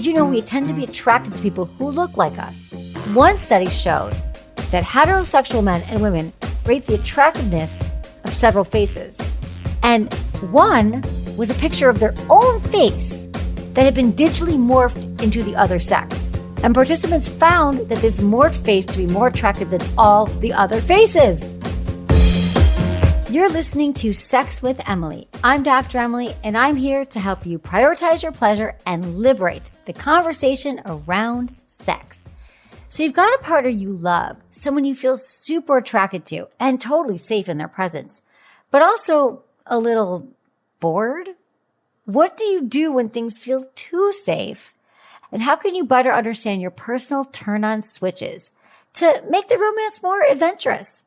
Did you know we tend to be attracted to people who look like us? One study showed that heterosexual men and women rate the attractiveness of several faces. And one was a picture of their own face that had been digitally morphed into the other sex. And participants found that this morphed face to be more attractive than all the other faces. You're listening to Sex with Emily. I'm Dr. Emily, and I'm here to help you prioritize your pleasure and liberate the conversation around sex. So you've got a partner you love, someone you feel super attracted to and totally safe in their presence, but also a little bored? What do you do when things feel too safe? And how can you better understand your personal turn-on switches to make the romance more adventurous?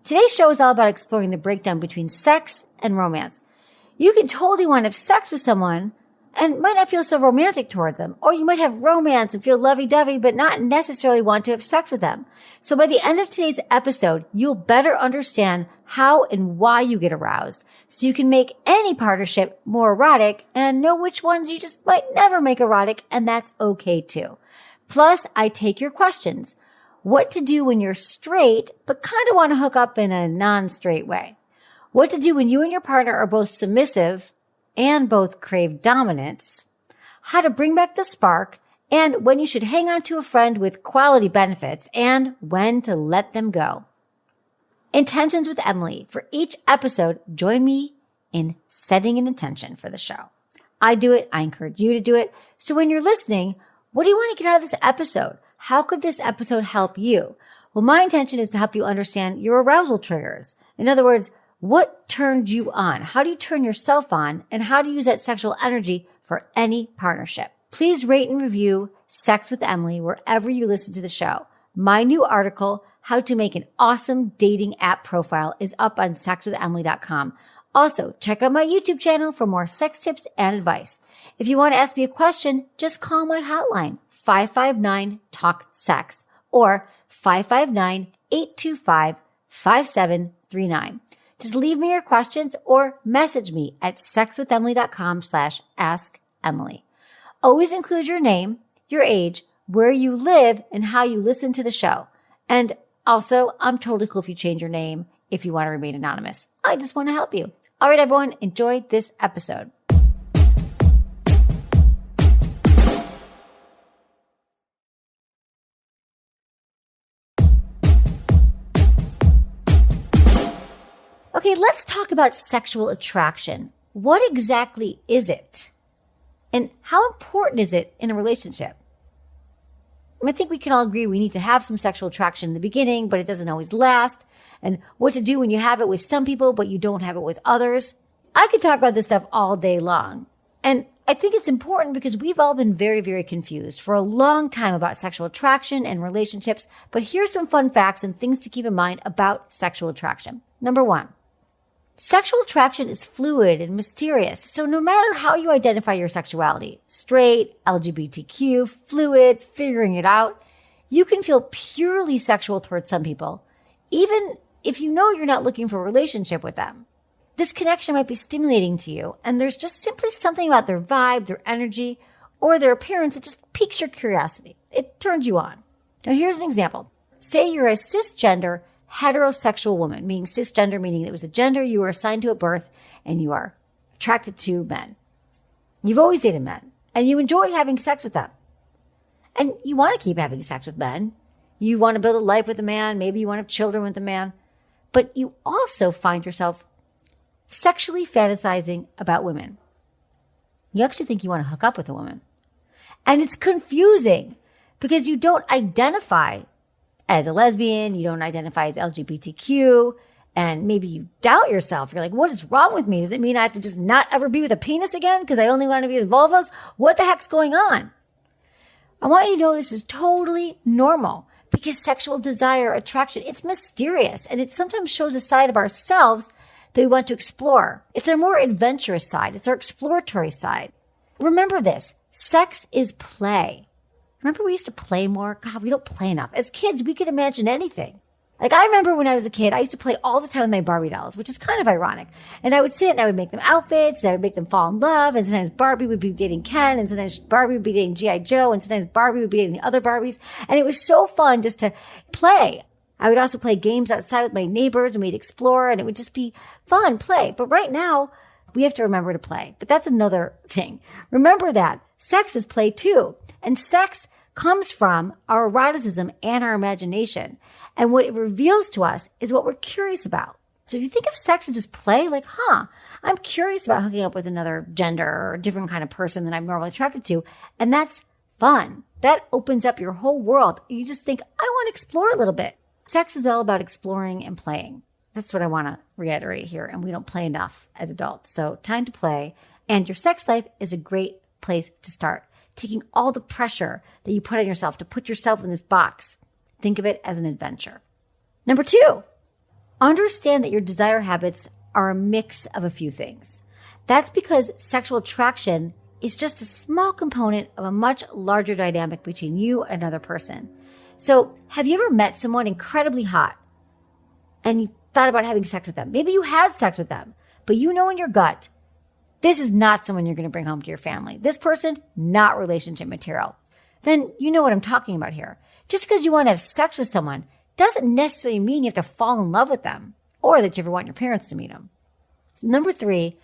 Today's show is all about exploring the breakdown between sex and romance. You can totally want to have sex with someone and might not feel so romantic towards them. Or you might have romance and feel lovey-dovey, but not necessarily want to have sex with them. So by the end of today's episode, you'll better understand how and why you get aroused, so you can make any partnership more erotic and know which ones you just might never make erotic, and that's okay too. Plus, I take your questions. What to do when you're straight, but kind of want to hook up in a non-straight way. What to do when you and your partner are both submissive and both crave dominance, how to bring back the spark, and when you should hang on to a friend with quality benefits, and when to let them go. Intentions with Emily. For each episode, join me in setting an intention for the show. I do it. I encourage you to do it. So when you're listening, what do you want to get out of this episode? How could this episode help you? Well, my intention is to help you understand your arousal triggers. In other words, what turned you on? How do you turn yourself on? And how to use that sexual energy for any partnership? Please rate and review Sex with Emily wherever you listen to the show. My new article, How to Make an Awesome Dating App Profile, is up on sexwithemily.com. Also, check out my YouTube channel for more sex tips and advice. If you want to ask me a question, just call my hotline, 559-TALK-SEX, or 559-825-5739. Just leave me your questions or message me at sexwithemily.com/askemily. Always include your name, your age, where you live, and how you listen to the show. And also, I'm totally cool if you change your name if you want to remain anonymous. I just want to help you. All right, everyone, enjoy this episode. Okay, let's talk about sexual attraction. What exactly is it? And how important is it in a relationship? I think we can all agree we need to have some sexual attraction in the beginning, but it doesn't always last. And what to do when you have it with some people, but you don't have it with others. I could talk about this stuff all day long. And I think it's important because we've all been very, very confused for a long time about sexual attraction and relationships. But here's some fun facts and things to keep in mind about sexual attraction. Number one. Sexual attraction is fluid and mysterious, so no matter how you identify your sexuality, straight, LGBTQ, fluid, figuring it out, you can feel purely sexual towards some people, even if you know you're not looking for a relationship with them. This connection might be stimulating to you, and there's just simply something about their vibe, their energy, or their appearance that just piques your curiosity. It turns you on. Now here's an example. Say you're a cisgender heterosexual woman, meaning cisgender, meaning it was the gender you were assigned to at birth and you are attracted to men. You've always dated men and you enjoy having sex with them. And you want to keep having sex with men. You want to build a life with a man. Maybe you want to have children with a man. But you also find yourself sexually fantasizing about women. You actually think you want to hook up with a woman. And it's confusing because you don't identify as a lesbian, you don't identify as LGBTQ, and maybe you doubt yourself. You're like, what is wrong with me? Does it mean I have to just not ever be with a penis again because I only want to be with vulvas? What the heck's going on? I want you to know this is totally normal because sexual desire, attraction, it's mysterious, and it sometimes shows a side of ourselves that we want to explore. It's our more adventurous side. It's our exploratory side. Remember this, sex is play. Remember we used to play more? God, we don't play enough. As kids, we could imagine anything. Like, I remember when I was a kid, I used to play all the time with my Barbie dolls, which is kind of ironic. And I would sit and I would make them outfits, and I would make them fall in love, and sometimes Barbie would be dating Ken, and sometimes Barbie would be dating G.I. Joe, and sometimes Barbie would be dating the other Barbies. And it was so fun just to play. I would also play games outside with my neighbors, and we'd explore, and it would just be fun, play. But right now, we have to remember to play. But that's another thing. Remember that sex is play too. And sex comes from our eroticism and our imagination. And what it reveals to us is what we're curious about. So if you think of sex as just play, like, I'm curious about hooking up with another gender or a different kind of person than I'm normally attracted to. And that's fun. That opens up your whole world. You just think, I want to explore a little bit. Sex is all about exploring and playing. That's what I want to reiterate here. And we don't play enough as adults. So time to play. And your sex life is a great place to start. Taking all the pressure that you put on yourself to put yourself in this box. Think of it as an adventure. Number 2, understand that your desire habits are a mix of a few things. That's because sexual attraction is just a small component of a much larger dynamic between you and another person. So have you ever met someone incredibly hot and you thought about having sex with them? Maybe you had sex with them, but you know in your gut, this is not someone you're going to bring home to your family. This person, not relationship material. Then you know what I'm talking about here. Just because you want to have sex with someone doesn't necessarily mean you have to fall in love with them or that you ever want your parents to meet them. Number 3,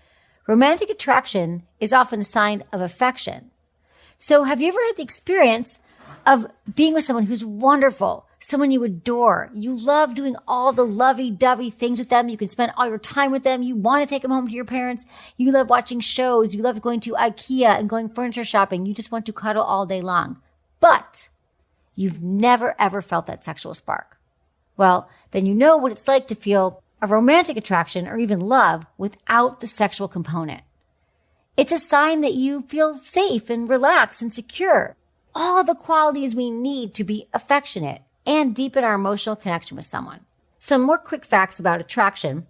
romantic attraction is often a sign of affection. So have you ever had the experience of being with someone who's wonderful, someone you adore? You love doing all the lovey-dovey things with them. You can spend all your time with them. You want to take them home to your parents. You love watching shows. You love going to IKEA and going furniture shopping. You just want to cuddle all day long. But you've never, ever felt that sexual spark. Well, then you know what it's like to feel a romantic attraction or even love without the sexual component. It's a sign that you feel safe and relaxed and secure. All the qualities we need to be affectionate and deepen our emotional connection with someone. Some more quick facts about attraction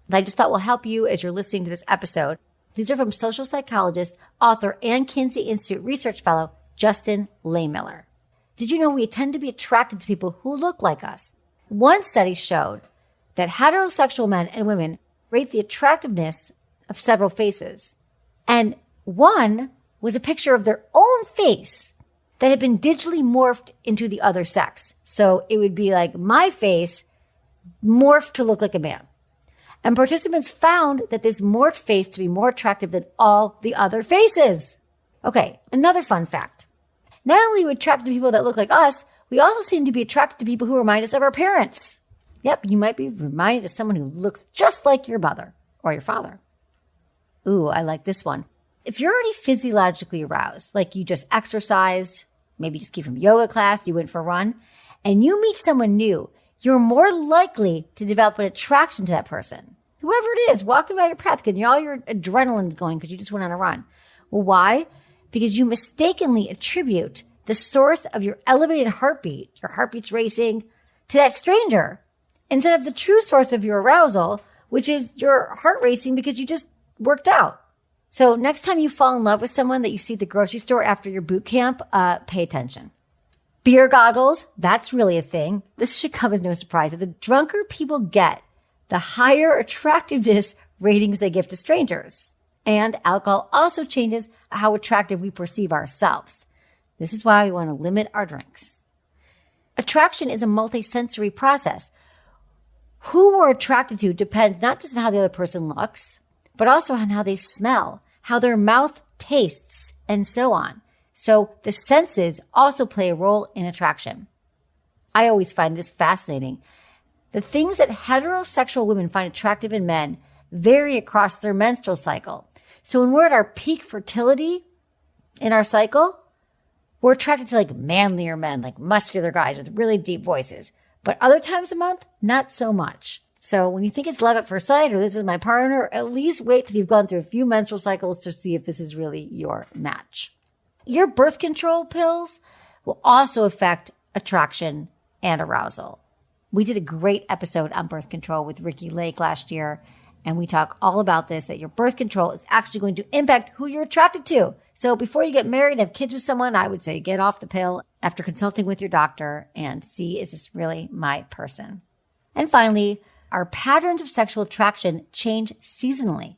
that I just thought will help you as you're listening to this episode. These are from social psychologist, author, and Kinsey Institute research fellow, Justin Lehmiller. Did you know we tend to be attracted to people who look like us? One study showed that heterosexual men and women rate the attractiveness of several faces. And one was a picture of their own face that had been digitally morphed into the other sex. So it would be like my face morphed to look like a man. And participants found that this morphed face to be more attractive than all the other faces. Okay, another fun fact. Not only are we attracted to people that look like us, we also seem to be attracted to people who remind us of our parents. Yep, you might be reminded of someone who looks just like your mother or your father. Ooh, I like this one. If you're already physiologically aroused, like you just exercised, maybe just came from yoga class, you went for a run, and you meet someone new, you're more likely to develop an attraction to that person. Whoever it is, walking by your path, and all your adrenaline's going because you just went on a run. Well, why? Because you mistakenly attribute the source of your elevated heartbeat, your heartbeat's racing, to that stranger, instead of the true source of your arousal, which is your heart racing because you just worked out. So next time you fall in love with someone that you see at the grocery store after your boot camp, pay attention. Beer goggles, that's really a thing. This should come as no surprise. The drunker people get, the higher attractiveness ratings they give to strangers. And alcohol also changes how attractive we perceive ourselves. This is why we want to limit our drinks. Attraction is a multisensory process. Who we're attracted to depends not just on how the other person looks, but also on how they smell, how their mouth tastes, and so on. So the senses also play a role in attraction. I always find this fascinating. The things that heterosexual women find attractive in men vary across their menstrual cycle. So when we're at our peak fertility in our cycle, we're attracted to like manlier men, like muscular guys with really deep voices. But other times a month, not so much. So when you think it's love at first sight or this is my partner, at least wait till you've gone through a few menstrual cycles to see if this is really your match. Your birth control pills will also affect attraction and arousal. We did a great episode on birth control with Ricky Lake last year, and we talk all about this, that your birth control is actually going to impact who you're attracted to. So before you get married and have kids with someone, I would say get off the pill after consulting with your doctor and see, is this really my person? And finally, our patterns of sexual attraction change seasonally.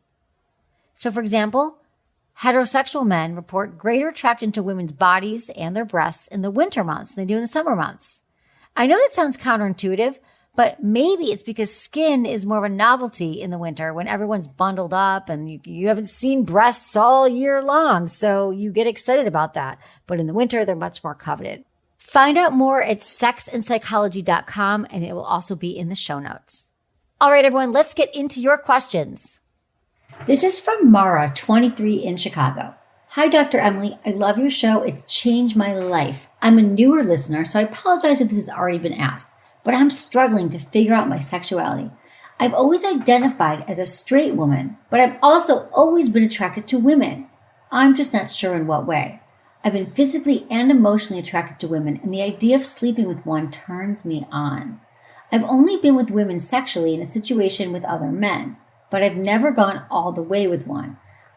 So for example, heterosexual men report greater attraction to women's bodies and their breasts in the winter months than they do in the summer months. I know that sounds counterintuitive, but maybe it's because skin is more of a novelty in the winter when everyone's bundled up and you haven't seen breasts all year long, so you get excited about that. But in the winter, they're much more coveted. Find out more at sexandpsychology.com, and it will also be in the show notes. All right, everyone, let's get into your questions. This is from Mara, 23 in Chicago. Hi, Dr. Emily. I love your show. It's changed my life. I'm a newer listener, so I apologize if this has already been asked, but I'm struggling to figure out my sexuality. I've always identified as a straight woman, but I've also always been attracted to women. I'm just not sure in what way. I've been physically and emotionally attracted to women, and the idea of sleeping with one turns me on. I've only been with women sexually in a situation with other men, but I've never gone all the way with one.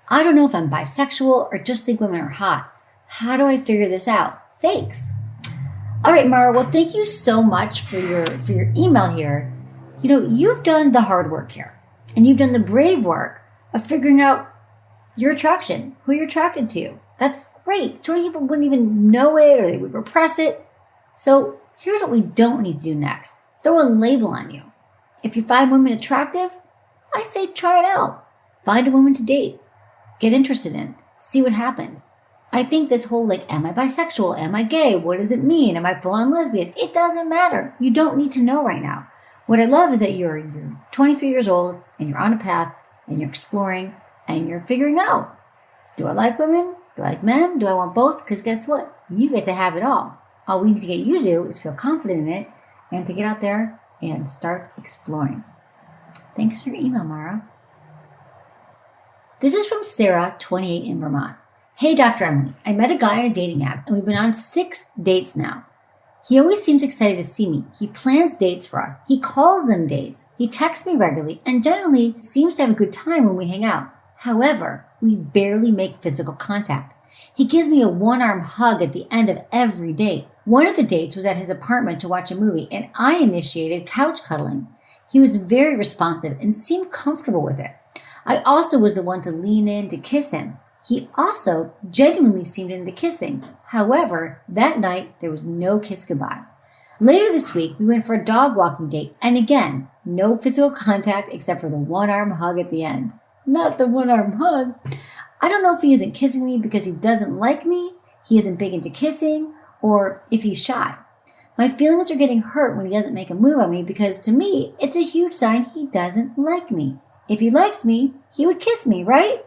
I don't know if I'm bisexual or just think women are hot. How do I figure this out? Thanks. All right, Mara. Well, thank you so much for your email here. You know, you've done the hard work here, and you've done the brave work of figuring out your attraction, who you're attracted to. That's great. So many people wouldn't even know it, or they would repress it. So here's what we don't need to do next. Throw a label on you. If you find women attractive, I say try it out. Find a woman to date. Get interested in. See what happens. I think this whole am I bisexual? Am I gay? What does it mean? Am I full-on lesbian? It doesn't matter. You don't need to know right now. What I love is that you're 23 years old and you're on a path and you're exploring and you're figuring out. Do I like women? Do I like men? Do I want both? Because guess what? You get to have it all. All we need to get you to do is feel confident in it and to get out there and start exploring. Thanks for your email, Mara. This is from Sarah, 28 in Vermont. Hey, Dr. Emily, I met a guy on a dating app, and we've been on 6 dates now. He always seems excited to see me. He plans dates for us. He calls them dates. He texts me regularly and generally seems to have a good time when we hang out. However, we barely make physical contact. He gives me a one-arm hug at the end of every date. One of the dates was at his apartment to watch a movie, and I initiated couch cuddling. He was very responsive and seemed comfortable with it. I also was the one to lean in to kiss him. He also genuinely seemed into kissing. However, that night, there was no kiss goodbye. Later this week, we went for a dog walking date, and again, no physical contact except for the one-arm hug at the end. Not the one-arm hug. I don't know if he isn't kissing me because he doesn't like me, he isn't big into kissing, or if he's shy. My feelings are getting hurt when he doesn't make a move on me because to me, it's a huge sign he doesn't like me. If he likes me, he would kiss me, right?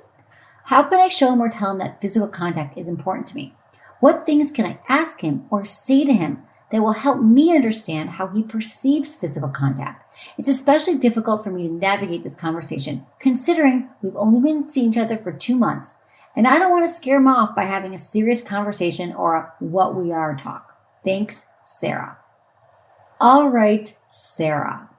How can I show him or tell him that physical contact is important to me? What things can I ask him or say to him that will help me understand how he perceives physical contact? It's especially difficult for me to navigate this conversation, considering we've only been seeing each other for 2 months, and I don't want to scare him off by having a serious conversation or a what we are talk. Thanks, Sarah. All right, Sarah.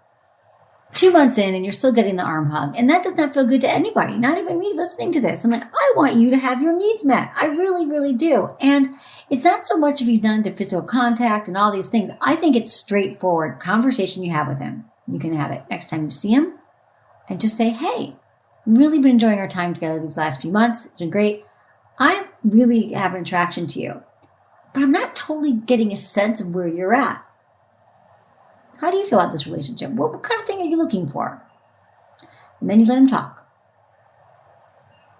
2 months in and you're still getting the arm hug. And that does not feel good to anybody, not even me listening to this. I'm like, I want you to have your needs met. I really, really do. And it's not so much if he's not into physical contact and all these things. I think it's straightforward conversation you have with him. You can have it next time you see him and just say, hey, really been enjoying our time together these last few months. It's been great. I really have an attraction to you, but I'm not totally getting a sense of where you're at. How do you feel about this relationship? What kind of thing are you looking for? And then you let him talk.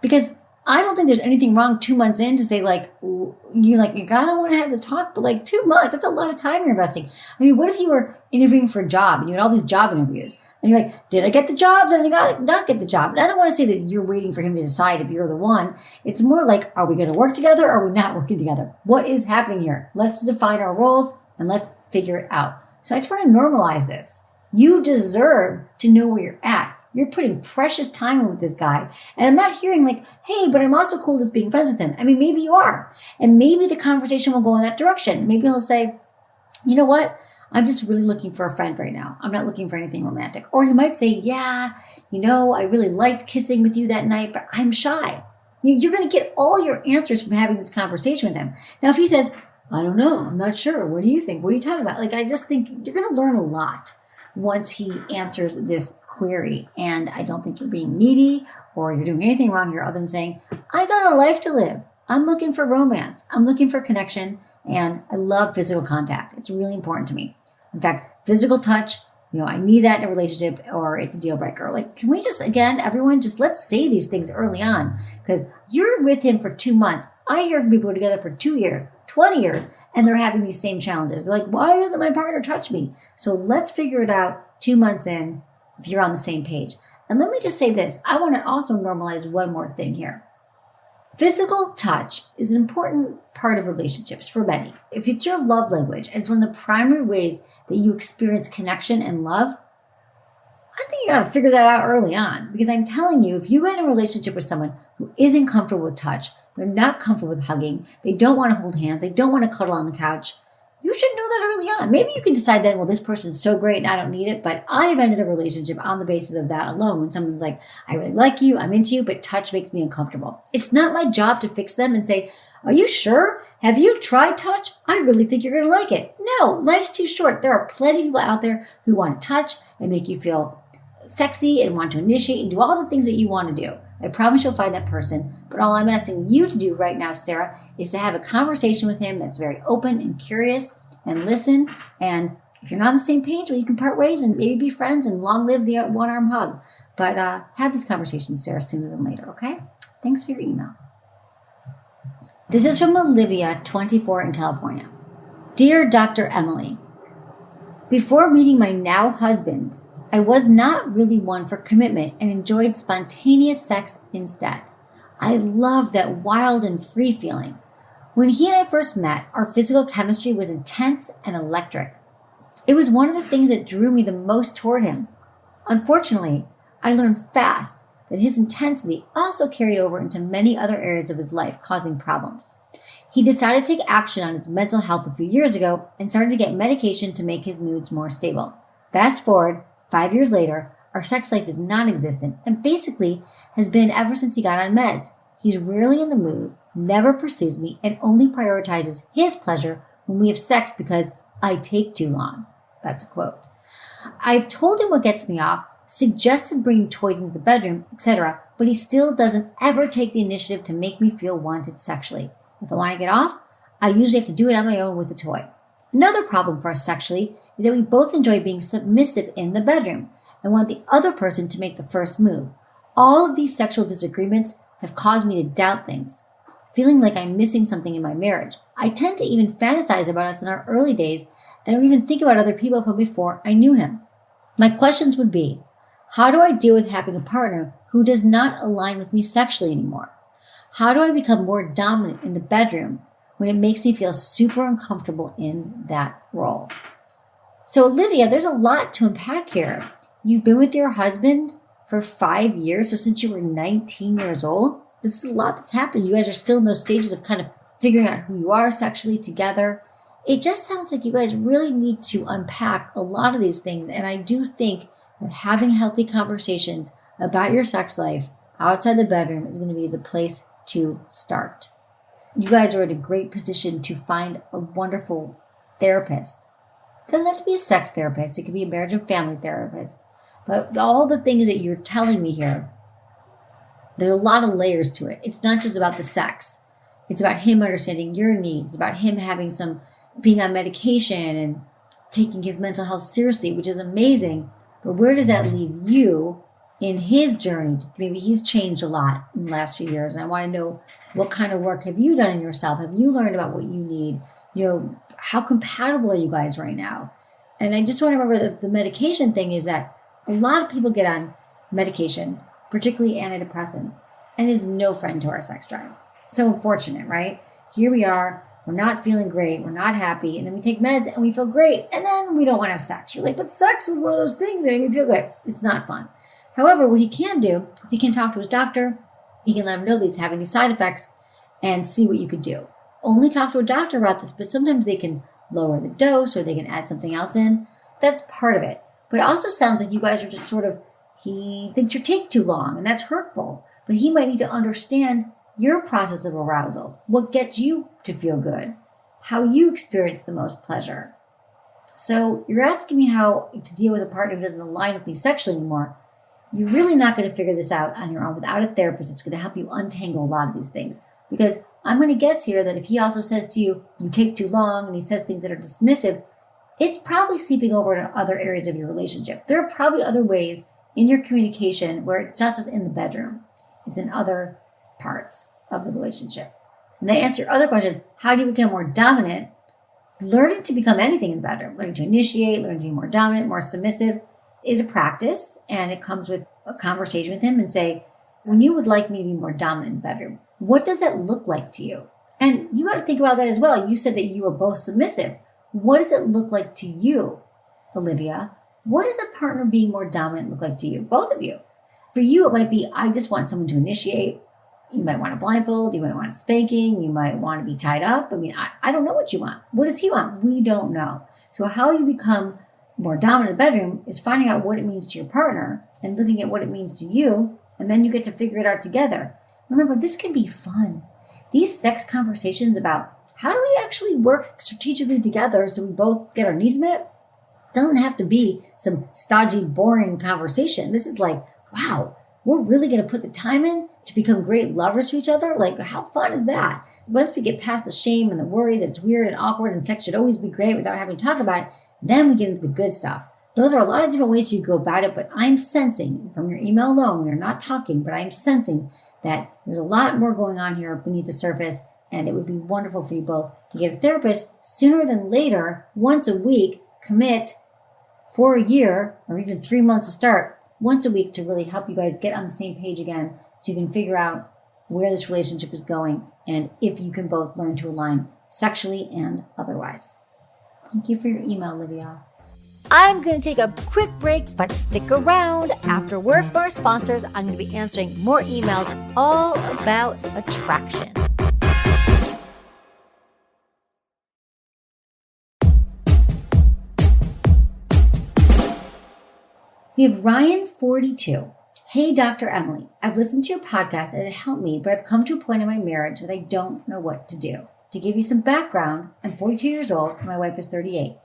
Because I don't think there's anything wrong 2 months in to say you gotta want to have the talk, but 2 months, that's a lot of time you're investing. I mean, what if you were interviewing for a job and you had all these job interviews and you're like, did I get the job? Did I not get the job? And I don't want to say that you're waiting for him to decide if you're the one. It's more like, are we going to work together or are we not working together? What is happening here? Let's define our roles and let's figure it out. So I just want to normalize this. You deserve to know where you're at. You're putting precious time in with this guy. And I'm not hearing hey, but I'm also cool with being friends with him. I mean, maybe you are. And maybe the conversation will go in that direction. Maybe he'll say, you know what? I'm just really looking for a friend right now. I'm not looking for anything romantic. Or he might say, yeah, I really liked kissing with you that night, but I'm shy. You're going to get all your answers from having this conversation with him. Now, if he says, I don't know. I'm not sure. What do you think? What are you talking about? I just think you're going to learn a lot once he answers this query. And I don't think you're being needy or you're doing anything wrong here other than saying, I got a life to live. I'm looking for romance. I'm looking for connection. And I love physical contact. It's really important to me. In fact, physical touch, I need that in a relationship or it's a deal breaker. Like, can we just, again, everyone, just let's say these things early on, because you're with him for 2 months. I hear from people who are together for 2 years, 20 years, and they're having these same challenges. They're like, why doesn't my partner touch me? So let's figure it out 2 months in if you're on the same page. And let me just say this. I want to also normalize one more thing here. Physical touch is an important part of relationships for many. If it's your love language, and it's one of the primary ways that you experience connection and love, I think you got to figure that out early on. Because I'm telling you, if you get in a relationship with someone who isn't comfortable with touch, they're not comfortable with hugging, they don't want to hold hands, they don't want to cuddle on the couch, you should know that early on. Maybe you can decide then, well, this person's so great and I don't need it. But I have ended a relationship on the basis of that alone. When someone's like, I really like you, I'm into you, but touch makes me uncomfortable. It's not my job to fix them and say, are you sure? Have you tried touch? I really think you're going to like it. No, life's too short. There are plenty of people out there who want to touch and make you feel sexy and want to initiate and do all the things that you want to do. I promise you'll find that person. But all I'm asking you to do right now, Sarah, is to have a conversation with him that's very open and curious and listen. And if you're not on the same page, well, you can part ways and maybe be friends and long live the one-arm hug. But have this conversation, Sarah, sooner than later, okay? Thanks for your email. This is from Olivia, 24 in California. Dear Dr. Emily, before meeting my now husband, I was not really one for commitment and enjoyed spontaneous sex instead. I love that wild and free feeling. When he and I first met, our physical chemistry was intense and electric. It was one of the things that drew me the most toward him. Unfortunately, I learned fast that his intensity also carried over into many other areas of his life, causing problems. He decided to take action on his mental health a few years ago and started to get medication to make his moods more stable. Fast forward, 5 years later, our sex life is non-existent and basically has been ever since he got on meds. He's rarely in the mood, never pursues me, and only prioritizes his pleasure when we have sex because I take too long. That's a quote. I've told him what gets me off, suggested bringing toys into the bedroom, etc., but he still doesn't ever take the initiative to make me feel wanted sexually. If I want to get off, I usually have to do it on my own with a toy. Another problem for us sexually is that we both enjoy being submissive in the bedroom and want the other person to make the first move. All of these sexual disagreements have caused me to doubt things, feeling like I'm missing something in my marriage. I tend to even fantasize about us in our early days and even think about other people from before I knew him. My questions would be, how do I deal with having a partner who does not align with me sexually anymore? How do I become more dominant in the bedroom when it makes me feel super uncomfortable in that role? So Olivia, there's a lot to unpack here. You've been with your husband for 5 years, so since you were 19 years old, this is a lot that's happened. You guys are still in those stages of kind of figuring out who you are sexually together. It just sounds like you guys really need to unpack a lot of these things. And I do think that having healthy conversations about your sex life outside the bedroom is going to be the place to start. You guys are in a great position to find a wonderful therapist. It doesn't have to be a sex therapist. It could be a marriage and family therapist. But all the things that you're telling me here, there's a lot of layers to it. It's not just about the sex. It's about him understanding your needs. It's about him having being on medication and taking his mental health seriously, which is amazing. But where does that leave you in his journey? Maybe he's changed a lot in the last few years. And I want to know, what kind of work have you done in yourself? Have you learned about what you need? How compatible are you guys right now? And I just want to remember that the medication thing is that a lot of people get on medication, particularly antidepressants, and is no friend to our sex drive. So unfortunate, right? Here we are, we're not feeling great, we're not happy, and then we take meds and we feel great, and then we don't want to have sex. You're like, but sex was one of those things that made me feel good. It's not fun. However, what he can do is he can talk to his doctor, he can let him know that he's having these side effects, and see what you could do. Only talk to a doctor about this, but sometimes they can lower the dose or they can add something else in. That's part of it. But it also sounds like you guys are just he thinks you take too long, and that's hurtful. But he might need to understand your process of arousal, what gets you to feel good, how you experience the most pleasure. So you're asking me how to deal with a partner who doesn't align with me sexually anymore. You're really not going to figure this out on your own without a therapist that's going to help you untangle a lot of these things. Because I'm going to guess here that if he also says to you, you take too long, and he says things that are dismissive, it's probably seeping over to other areas of your relationship. There are probably other ways in your communication where it's not just in the bedroom, it's in other parts of the relationship. And to answer your other question, how do you become more dominant? Learning to become anything in the bedroom, learning to initiate, learning to be more dominant, more submissive is a practice. And it comes with a conversation with him and say, when you would like me to be more dominant in the bedroom, what does that look like to you? And you got to think about that as well. You said that you were both submissive. What does it look like to you, Olivia? What does a partner being more dominant look like to you? Both of you. For you, it might be, I just want someone to initiate. You might want a blindfold. You might want a spanking. You might want to be tied up. I mean, I don't know what you want. What does he want? We don't know. So how you become more dominant in the bedroom is finding out what it means to your partner and looking at what it means to you. And then you get to figure it out together. Remember, this can be fun. These sex conversations about how do we actually work strategically together so we both get our needs met doesn't have to be some stodgy, boring conversation. This is like, wow, we're really going to put the time in to become great lovers to each other? Like, how fun is that? Once we get past the shame and the worry that it's weird and awkward and sex should always be great without having to talk about it, then we get into the good stuff. Those are a lot of different ways you go about it, but I'm sensing from your email alone, we are not talking, but I'm sensing that there's a lot more going on here beneath the surface, and it would be wonderful for you both to get a therapist sooner than later, once a week, commit for a year or even 3 months to start, once a week to really help you guys get on the same page again so you can figure out where this relationship is going and if you can both learn to align sexually and otherwise. Thank you for your email, Olivia. I'm going to take a quick break, but stick around. After a word from our sponsors, I'm going to be answering more emails all about attraction. We have Ryan, 42. Hey, Dr. Emily, I've listened to your podcast and it helped me, but I've come to a point in my marriage that I don't know what to do. To give you some background, I'm 42 years old and my wife is 38.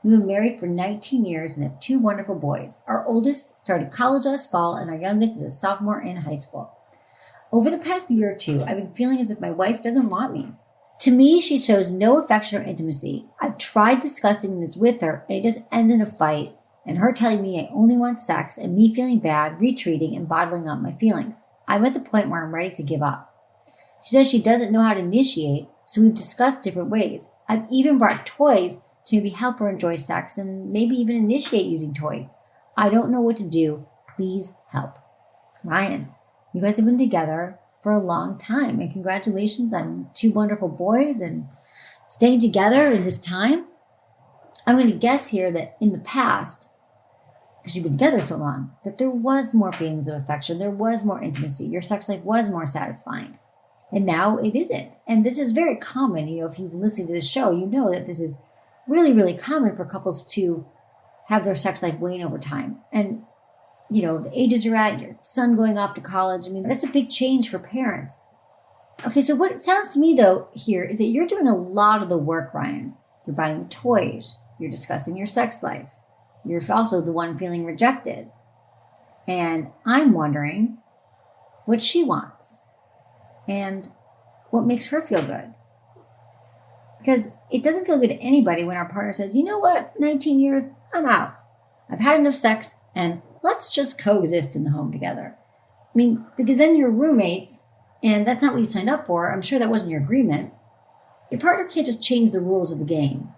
We've been married for 19 years and have 2 wonderful boys. Our oldest started college last fall and our youngest is a sophomore in high school. Over the past year or 2, I've been feeling as if my wife doesn't want me. To me, she shows no affection or intimacy. I've tried discussing this with her and it just ends in a fight and her telling me I only want sex and me feeling bad, retreating and bottling up my feelings. I'm at the point where I'm ready to give up. She says she doesn't know how to initiate, so we've discussed different ways. I've even brought toys to maybe help her enjoy sex and maybe even initiate using toys. I don't know what to do. Please help. Ryan, you guys have been together for a long time and congratulations on 2 wonderful boys and staying together in this time. I'm going to guess here that in the past, because you've been together so long, that there was more feelings of affection, there was more intimacy, your sex life was more satisfying. And now it isn't. And this is very common. If you've listened to this show, you know that this is really, really common for couples to have their sex life wane over time. And, the ages you're at, your son going off to college, that's a big change for parents. Okay, so what it sounds to me, though, here is that you're doing a lot of the work, Ryan. You're buying the toys. You're discussing your sex life. You're also the one feeling rejected. And I'm wondering what she wants and what makes her feel good. Because it doesn't feel good to anybody when our partner says, you know what, 19 years, I'm out. I've had enough sex and let's just coexist in the home together. Because then you're roommates and that's not what you signed up for. I'm sure that wasn't your agreement. Your partner can't just change the rules of the game,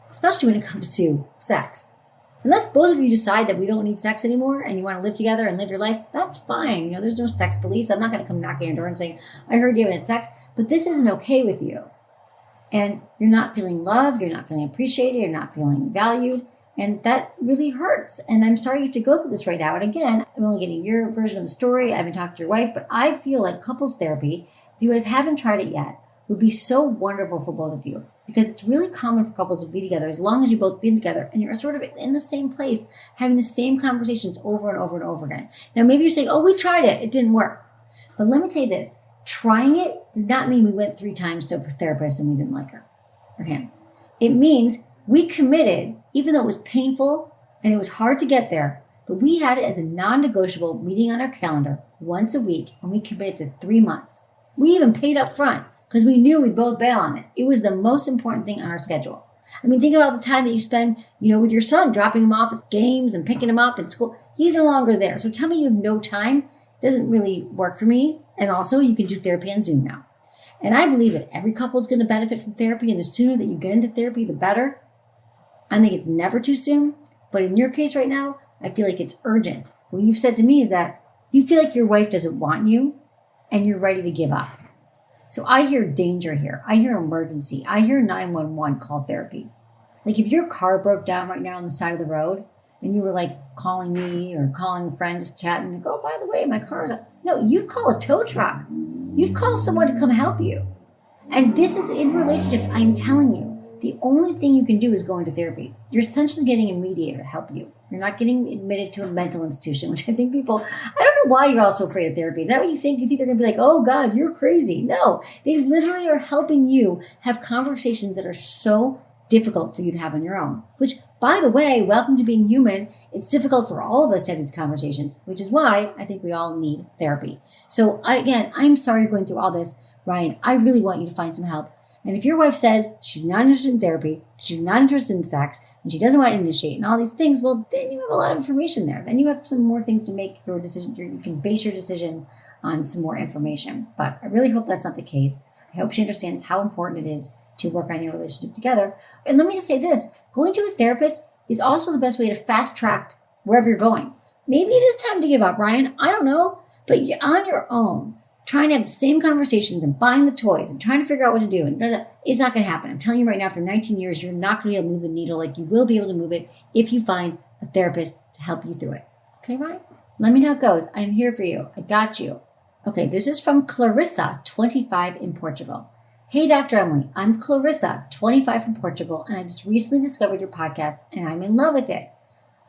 especially when it comes to sex. Unless both of you decide that we don't need sex anymore and you want to live together and live your life, that's fine. There's no sex police. I'm not going to come knocking on your door and saying, I heard you haven't had sex, but this isn't okay with you. And you're not feeling loved, you're not feeling appreciated, you're not feeling valued, and that really hurts. And I'm sorry you have to go through this right now. And again, I'm only getting your version of the story. I haven't talked to your wife, but I feel like couples therapy, if you guys haven't tried it yet, would be so wonderful for both of you. Because it's really common for couples to be together as long as you've both been together and you're sort of in the same place, having the same conversations over and over and over again. Now, maybe you're saying, we tried it. It didn't work. But let me tell you this. Trying it does not mean we went 3 times to a therapist and we didn't like her or him. It means We committed, even though it was painful and it was hard to get there, but we had it as a non-negotiable meeting on our calendar once a week, and we committed to 3 months. We even paid up front because we knew we'd both bail on it. It was the most important thing on our schedule. I mean, think about the time that you spend, with your son, dropping him off at games and picking him up at school. He's no longer there. So tell me you have no time. It doesn't really work for me. And also, you can do therapy on Zoom now. And I believe that every couple is going to benefit from therapy, and the sooner that you get into therapy, the better. I think it's never too soon. But in your case right now, I feel like it's urgent. What you've said to me is that you feel like your wife doesn't want you and you're ready to give up. So I hear danger here. I hear emergency. I hear 911 call therapy. Like if your car broke down right now on the side of the road and you were like calling me or calling friends, chatting, and go, by the way, my car's up. No, you'd call a tow truck. You'd call someone to come help you. And this is in relationships, I'm telling you. The only thing you can do is go into therapy. You're essentially getting a mediator to help you. You're not getting admitted to a mental institution, which I think people, I don't know why you're all so afraid of therapy. Is that what you think? You think they're going to be like, oh God, you're crazy. No, they literally are helping you have conversations that are so difficult for you to have on your own. Which, by the way, welcome to being human. It's difficult for all of us to have these conversations, which is why I think we all need therapy. So again, I'm sorry you're going through all this, Ryan. I really want you to find some help. And if your wife says she's not interested in therapy, she's not interested in sex, and she doesn't want to initiate and all these things, well, then you have a lot of information there. Then you have some more things to make your decision. You can base your decision on some more information. But I really hope that's not the case. I hope she understands how important it is to work on your relationship together. And let me just say this, going to a therapist is also the best way to fast track wherever you're going.Maybe it is time to give up, Ryan. I don't know. But you're on your own, trying to have the same conversations and buying the toys and trying to figure out what to do. And it's not going to happen. I'm telling you right now, after 19 years, you're not going to be able to move the needle like you will be able to move it if you find a therapist to help you through it. Okay, Ryan? Let me know how it goes. I'm here for you. I got you. Okay, this is from Clarissa, 25 in Portugal. Hey, Dr. Emily, I'm Clarissa, 25 from Portugal, and I just recently discovered your podcast, and I'm in love with it.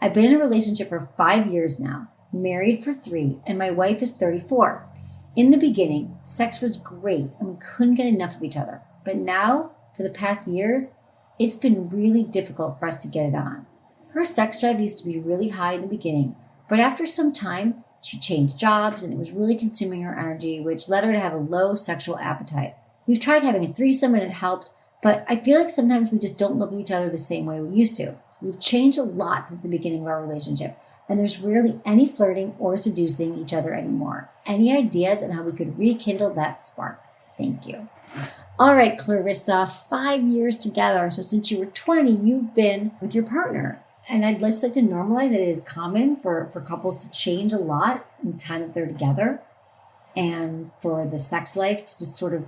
I've been in a relationship for 5 years now, married for 3, and my wife is 34. In the beginning, sex was great and we couldn't get enough of each other. But now, for the past years, it's been really difficult for us to get it on. Her sex drive used to be really high in the beginning, but after some time, she changed jobs and it was really consuming her energy, which led her to have a low sexual appetite. We've tried having a threesome and it helped, but I feel like sometimes we just don't look at each other the same way we used to. We've changed a lot since the beginning of our relationship. And there's rarely any flirting or seducing each other anymore. Any ideas on how we could rekindle that spark? Thank you. All right, Clarissa, 5 years together. So since you were 20, you've been with your partner. And I'd just like to normalize that it is common for couples to change a lot in the time that they're together. And for the sex life to just sort of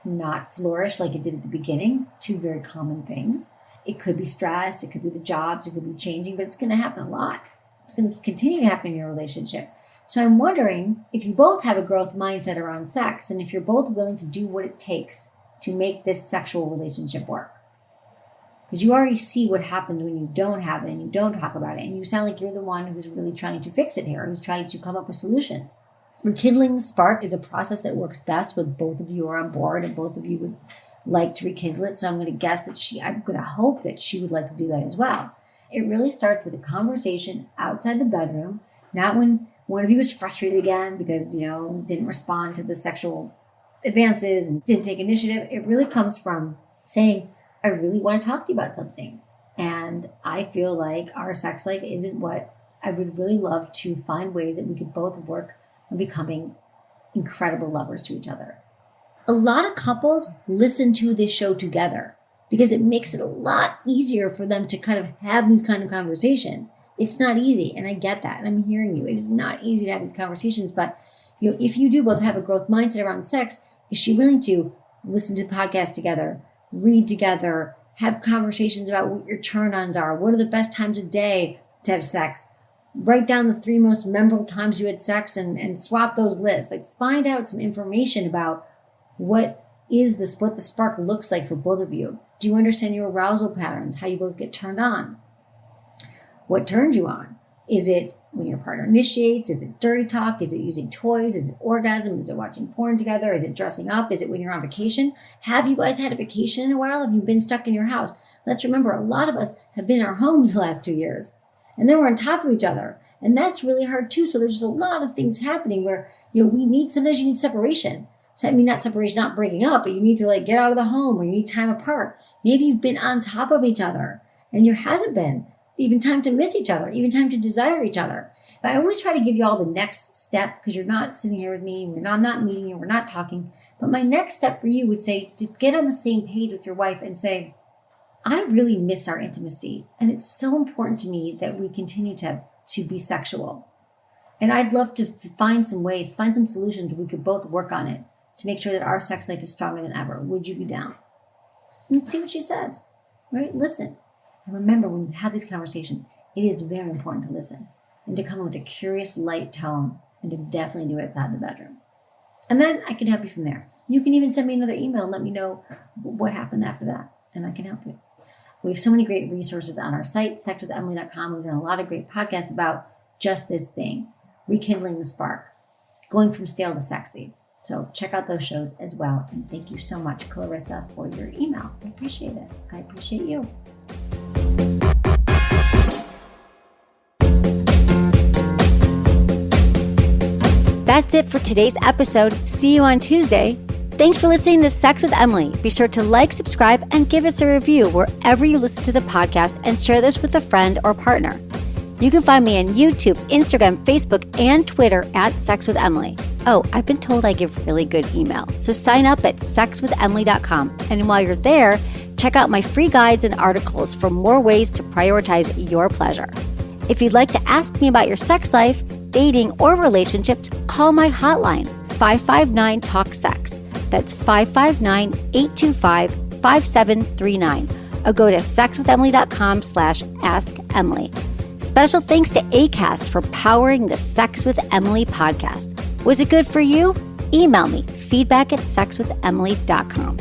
not flourish like it did at the beginning. 2 very common things. It could be stress, it could be the jobs, it could be changing, but it's going to happen a lot. It's going to continue to happen in your relationship. So I'm wondering if you both have a growth mindset around sex and if you're both willing to do what it takes to make this sexual relationship work. Because you already see what happens when you don't have it and you don't talk about it. And you sound like you're the one who's really trying to fix it here, who's trying to come up with solutions. Rekindling the spark is a process that works best when both of you are on board and both of you would like to rekindle it. So I'm going to guess that I'm going to hope that she would like to do that as well. It really starts with a conversation outside the bedroom, not when one of you is frustrated again because, didn't respond to the sexual advances and didn't take initiative. It really comes from saying, I really want to talk to you about something. And I feel like our sex life isn't what I would really love to find ways that we could both work on becoming incredible lovers to each other. A lot of couples listen to this show together because it makes it a lot easier for them to kind of have these kind of conversations. It's not easy, and I get that, and I'm hearing you. It is not easy to have these conversations, but if you do both have a growth mindset around sex, is she willing to listen to podcasts together, read together, have conversations about what your turn-ons are, what are the best times of day to have sex, write down the 3 most memorable times you had sex and swap those lists. Like find out some information about what the spark looks like for both of you. Do you understand your arousal patterns, how you both get turned on? What turns you on? Is it when your partner initiates? Is it dirty talk? Is it using toys? Is it orgasm? Is it watching porn together? Is it dressing up? Is it when you're on vacation? Have you guys had a vacation in a while? Have you been stuck in your house? Let's remember, a lot of us have been in our homes the last 2 years. And then we're on top of each other. And that's really hard too. So there's just a lot of things happening where, sometimes you need separation. So I mean, not separation, not breaking up, but you need to get out of the home, or you need time apart. Maybe you've been on top of each other and there hasn't been even time to miss each other, even time to desire each other. But I always try to give you all the next step, because you're not sitting here with me, I'm not meeting you, we're not talking. But my next step for you would say to get on the same page with your wife and say, I really miss our intimacy. And it's so important to me that we continue to be sexual. And I'd love to find some solutions where we could both work on it to make sure that our sex life is stronger than ever. Would you be down? And see what she says, right? Listen. And remember, when we have these conversations, it is very important to listen and to come in with a curious, light tone, and to definitely do it outside the bedroom. And then I can help you from there. You can even send me another email and let me know what happened after that, and I can help you. We have so many great resources on our site, sexwithemily.com. We've done a lot of great podcasts about just this thing, rekindling the spark, going from stale to sexy. So check out those shows as well. And thank you so much, Clarissa, for your email. I appreciate it. I appreciate you. That's it for today's episode. See you on Tuesday. Thanks for listening to Sex with Emily. Be sure to like, subscribe, and give us a review wherever you listen to the podcast, and share this with a friend or partner. You can find me on YouTube, Instagram, Facebook, and Twitter at Sex with Emily. Oh, I've been told I give really good email. So sign up at sexwithemily.com. And while you're there, check out my free guides and articles for more ways to prioritize your pleasure. If you'd like to ask me about your sex life, dating, or relationships, call my hotline, 559-TALK-SEX. That's 559-825-5739. Or go to sexwithemily.com/askemily. Special thanks to Acast for powering the Sex with Emily podcast. Was it good for you? Email me, feedback@sexwithemily.com.